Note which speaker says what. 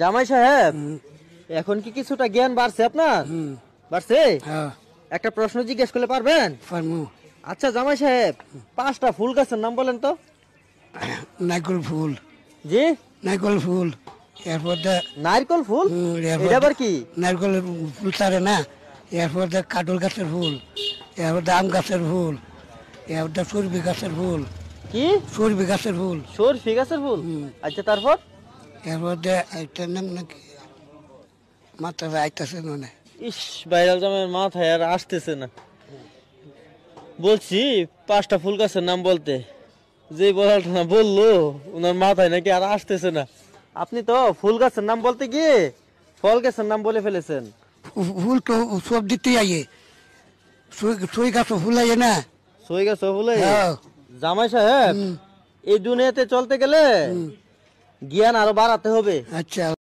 Speaker 1: জামাই সাহেব, এখন কি কিছুটা জ্ঞান বাড়ছে আপনার? বাড়ছে? একটা প্রশ্ন জিজ্ঞেস করলে পারবেন? আচ্ছা জামাই সাহেব, 5টা ফুল গাছের নাম বলেন তো।
Speaker 2: নারকল ফুল।
Speaker 1: জি?
Speaker 2: নারকল ফুল, এরপর
Speaker 1: নারকেল ফুল? এটা আবার কি?
Speaker 2: নারকলের ফুল ছাড়ে না, এরপর কাটল গাছের ফুল, এরপর আম গাছের ফুল, এরপর সরবি গাছের ফুল।
Speaker 1: কি?
Speaker 2: সরবি গাছের ফুল।
Speaker 1: সরফি গাছের ফুল? আচ্ছা তারপর?
Speaker 2: এরপর একটা নাম নাকি মাথা আইতাছে না।
Speaker 1: ইস, ভাইরাল জামাইয়ের মাথায় আর আসতেছে না। বলছি 5টা ফুল গাছের নাম বলতে, যে বলাটা না বললো ওনার মাথায় নাকি আর আসতেছে না। আপনি তো ফুল গাছের নাম বলতে গিয়ে ফল গাছের নাম বলে ফেলেছেন।
Speaker 2: ফুল তো সব দিতেই আইয়ে, সই গাছ ফুল আইয়ে না।
Speaker 1: সই গাছ ফুলে? জামাই সাহেব, এই দুনিয়াতে চলতে গেলে জ্ঞান আরো বাড়াতে হবে।
Speaker 2: আচ্ছা।